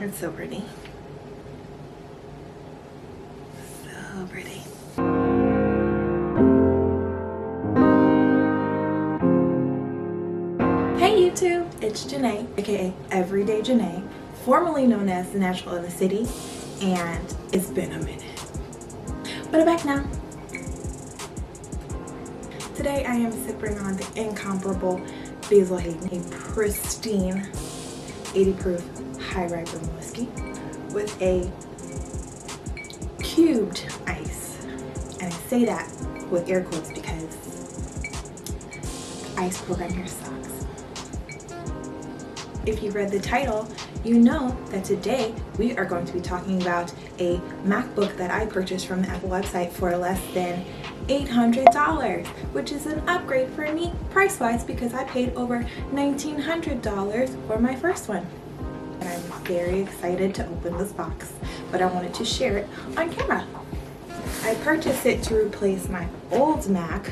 It's so pretty. So pretty. Hey YouTube, it's Janae, aka Everyday Janae, formerly known as the Natural of the City, and it's been a minute. But I'm back now. Today I am sipping on the incomparable Basil Hayden, a pristine 80 proof high rye bourbon whiskey with a cubed ice. And I say that with air quotes because the ice program here sucks. If you read the title, you know that today we are going to be talking about a MacBook that I purchased from the Apple website for less than $800, which is an upgrade for me price-wise because I paid over $1,900 for my first one. And I'm very excited to open this box, but I wanted to share it on camera. I purchased it to replace my old Mac,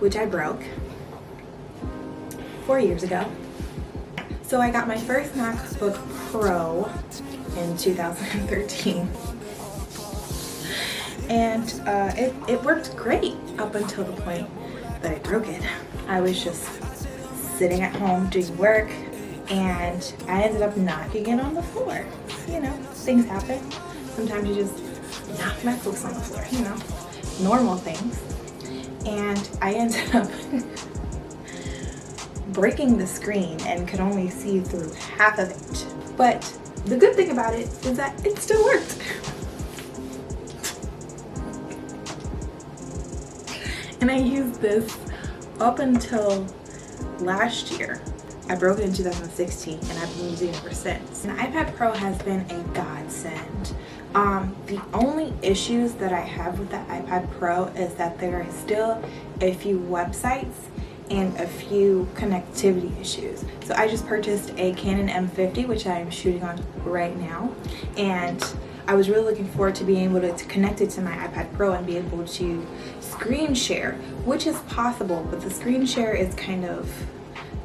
which I broke 4 years ago. So I got my first MacBook Pro in 2013. And it worked great up until the point that I broke it. I was just sitting at home doing work and I ended up knocking it on the floor. You know, things happen. Sometimes you just knock MacBooks on the floor, you know, normal things. And I ended up breaking the screen and could only see through half of it. But the good thing about it is that it still worked. And I used this up until last year. I broke it in 2016 and I've been using it ever since. And the iPad Pro has been a godsend. The only issues that I have with the iPad Pro is that there are still a few websites and a few connectivity issues. So I just purchased a Canon M50, which I am shooting on right now. And I was really looking forward to being able to connect it to my iPad Pro and be able to screen share, which is possible, but the screen share is kind of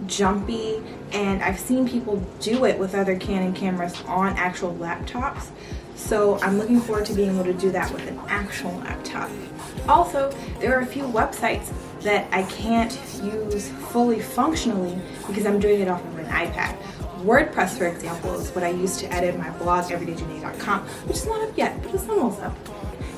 jumpy, and I've seen people do it with other Canon cameras on actual laptops. So I'm looking forward to being able to do that with an actual laptop. Also, there are a few websites that I can't use fully functionally because I'm doing it off of an iPad. WordPress, for example, is what I use to edit my blog, everydayjanae.com, which is not up yet, but it's almost up.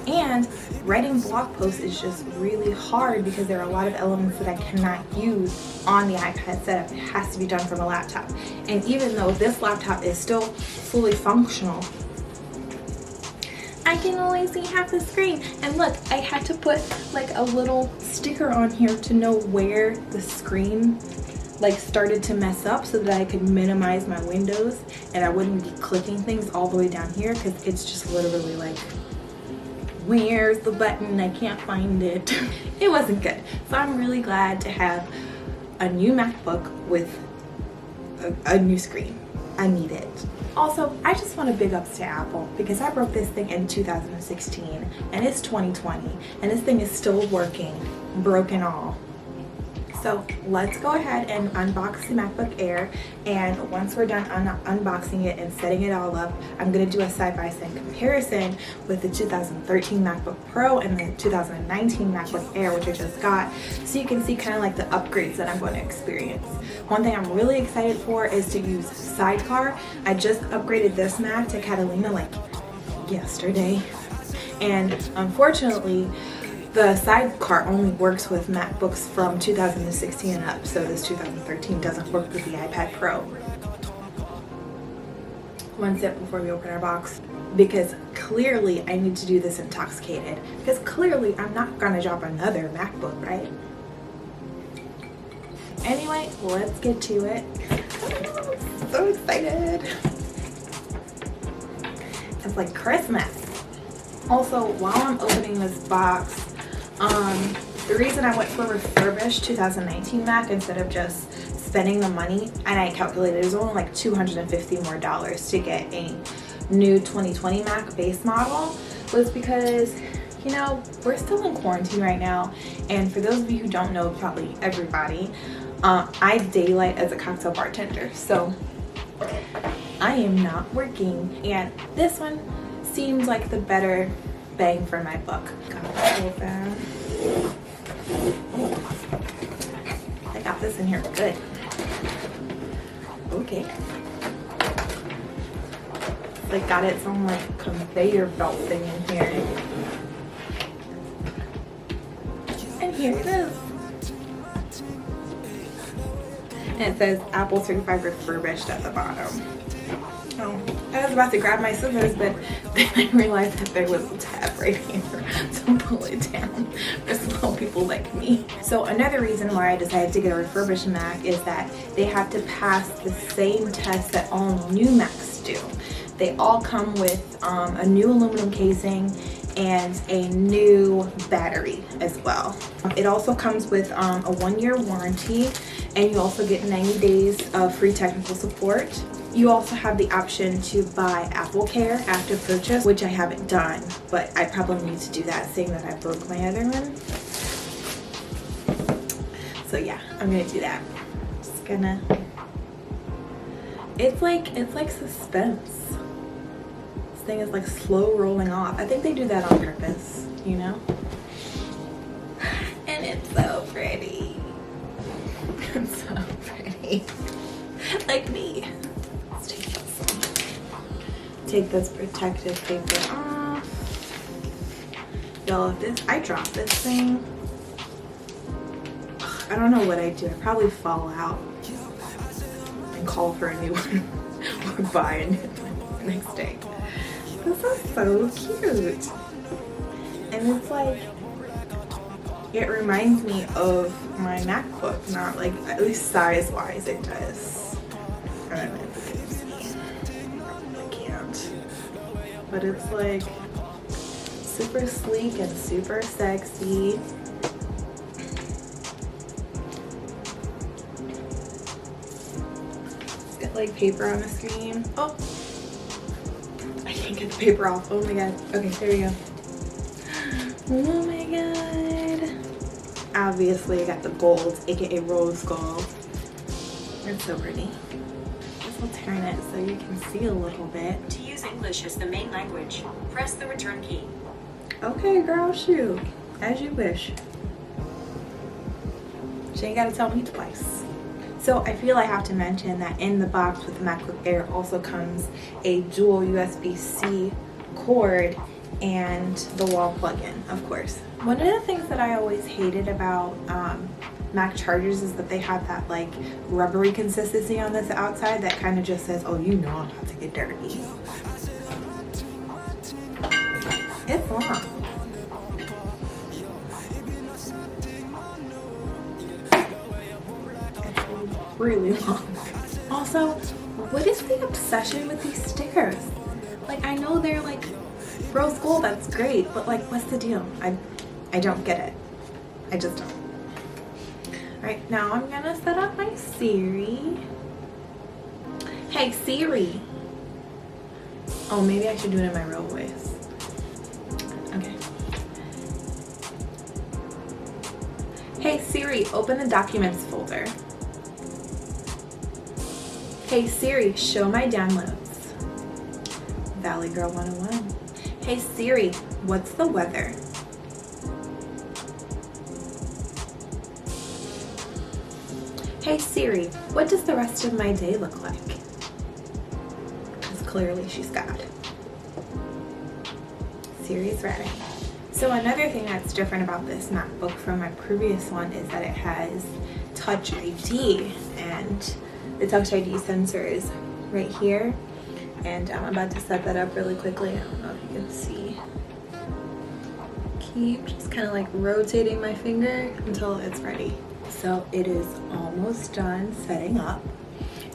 And writing blog posts is just really hard because there are a lot of elements that I cannot use on the iPad setup. It has to be done from a laptop. And even though this laptop is still fully functional, I can only see half the screen. And look, I had to put like a little sticker on here to know where the screen like started to mess up so that I could minimize my windows and I wouldn't be clicking things all the way down here because it's just literally like, where's the button? I can't find it. It wasn't good. So I'm really glad to have a new MacBook with a new screen. I need it. Also, I just want to big ups to Apple because I broke this thing in 2016 and it's 2020 and this thing is still working, broken all. So let's go ahead and unbox the MacBook Air, and once we're done unboxing it and setting it all up, I'm going to do a side-by-side comparison with the 2013 MacBook Pro and the 2019 MacBook Air, which I just got, so you can see kind of like the upgrades that I'm going to experience. One thing I'm really excited for is to use Sidecar. I just upgraded this Mac to Catalina like yesterday, and unfortunately the Sidecar only works with MacBooks from 2016 and up, so this 2013 doesn't work with the iPad Pro. One sip before we open our box, because clearly I need to do this intoxicated, because clearly I'm not gonna drop another MacBook, right? Anyway, let's get to it. I'm so excited. It's like Christmas. Also, while I'm opening this box, the reason I went for Refurbished 2019 Mac instead of just spending the money, and I calculated it was only like $250 more to get a new 2020 Mac base model, was because, you know, we're still in quarantine right now, and for those of you who don't know, probably everybody, I daylight as a cocktail bartender. So I am not working. And this one seems like the better bang for my buck. Got open. I got this in here good. Okay. It's like got its own like conveyor belt thing in here. And here it is. And it says Apple certified refurbished at the bottom. Oh, I was about to grab my scissors, but then I realized that there was a tab right here to pull it down for small people like me. So another reason why I decided to get a refurbished Mac is that they have to pass the same test that all new Macs do. They all come with a new aluminum casing and a new battery as well. It also comes with a 1-year warranty, and you also get 90 days of free technical support. You also have the option to buy Apple Care after purchase, which I haven't done, but I probably need to do that seeing that I broke my other one. So yeah, I'm gonna do that. Just gonna, it's like suspense. This thing is like slow rolling off. I think they do that on purpose, you know? And it's so pretty. It's so pretty. Like me. Take this protective paper off. Y'all, if I drop this thing, I don't know what I do. I probably fall out and call for a new one or buy a new one the next day. This is so cute. And it's like, it reminds me of my MacBook, not like, at least size wise it does. I don't know if you can see. I can't. But it's like super sleek and super sexy. It's got like paper on the screen. Oh, I can't get the paper off. Oh my god. Okay, there we go. Oh my god. Obviously I got the gold, aka rose gold. It's so pretty. This will turn it so you can see a little bit. To use English as the main language, press the return key. Okay, girl, shoot. As you wish. She ain't gotta tell me twice. So I feel I have to mention that in the box with the MacBook Air also comes a dual USB-C cord and the wall plug-in, of course. One of the things that I always hated about Mac chargers is that they have that like rubbery consistency on this outside that kind of just says, oh, you know I'm about to get dirty. It's long. It's really long. Also, what is the obsession with these stickers? Like, I know they're like rose gold, that's great, but like, what's the deal? I don't get it. I just don't. Alright, now I'm gonna set up my Siri. Hey Siri. Oh, maybe I should do it in my real voice. Okay. Hey Siri, open the documents folder. Hey Siri, show my downloads. Valley Girl 101. Hey Siri, what's the weather? Hey Siri, what does the rest of my day look like? Because clearly she's got it. Siri's ready. So another thing that's different about this MacBook from my previous one is that it has Touch ID, and the Touch ID sensor is right here. And I'm about to set that up really quickly. I don't know if you can see. Keep just kind of like rotating my finger until it's ready. So it is almost done setting up.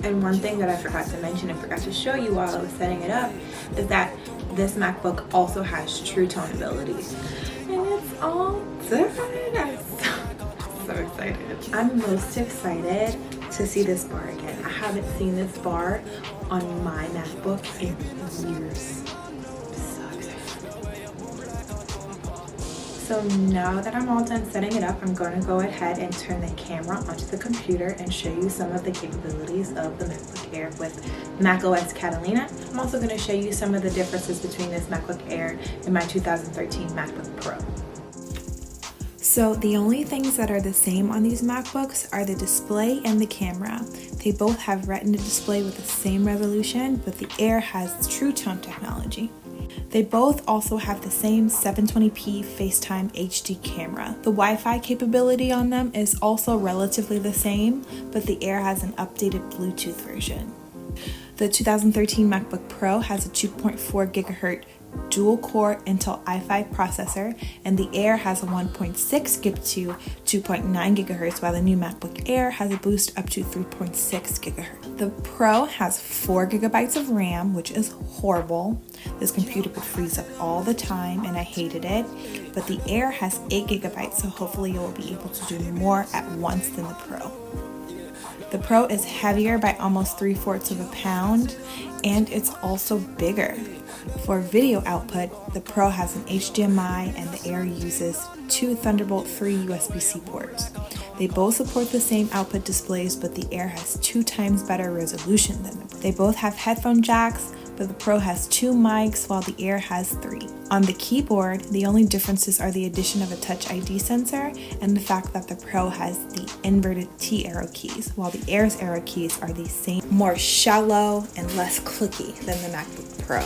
And one thing that I forgot to mention and forgot to show you while I was setting it up is that this MacBook also has True Tone abilities. And it's all different. I'm so excited. I'm most excited to see this bar again. I haven't seen this bar on my MacBook in years. So excited. So now that I'm all done setting it up, I'm going to go ahead and turn the camera onto the computer and show you some of the capabilities of the MacBook Air with macOS Catalina. I'm also going to show you some of the differences between this MacBook Air and my 2013 MacBook Pro. So the only things that are the same on these MacBooks are the display and the camera. They both have Retina display with the same resolution, but the Air has True Tone technology. They both also have the same 720p FaceTime HD camera. The Wi-Fi capability on them is also relatively the same, but the Air has an updated Bluetooth version. The 2013 MacBook Pro has a 2.4 GHz dual-core Intel i5 processor, and the Air has a 1.6 GHz to 2.9 GHz, while the new MacBook Air has a boost up to 3.6 GHz. The Pro has 4 GB of RAM, which is horrible. This computer would freeze up all the time, and I hated it. But the Air has 8 GB, so hopefully you will be able to do more at once than the Pro. The Pro is heavier by almost 3/4 of a pound, and it's also bigger. For video output, the Pro has an HDMI and the Air uses 2 Thunderbolt 3 USB-C ports. They both support the same output displays, but the Air has 2 times better resolution than the Pro. They both have headphone jacks, but the Pro has 2 mics while the Air has 3. On the keyboard, the only differences are the addition of a Touch ID sensor and the fact that the Pro has the inverted T arrow keys, while the Air's arrow keys are the same, more shallow and less clicky than the MacBook Pro.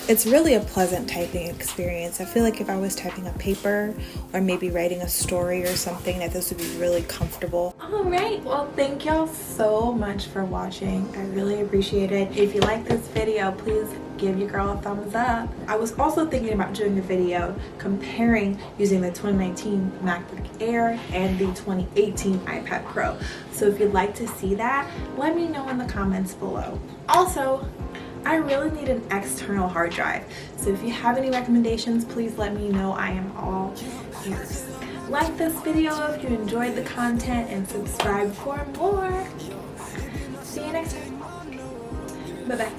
It's really a pleasant typing experience. I feel like if I was typing a paper or maybe writing a story or something, that this would be really comfortable. Alright, well thank y'all so much for watching. I really appreciate it. If you like this video, please give your girl a thumbs up. I was also thinking about doing a video comparing using the 2019 MacBook Air and the 2018 iPad Pro. So if you'd like to see that, let me know in the comments below. Also, I really need an external hard drive, so if you have any recommendations, please let me know. I am all ears. Like this video if you enjoyed the content and subscribe for more. See you next time. Bye-bye.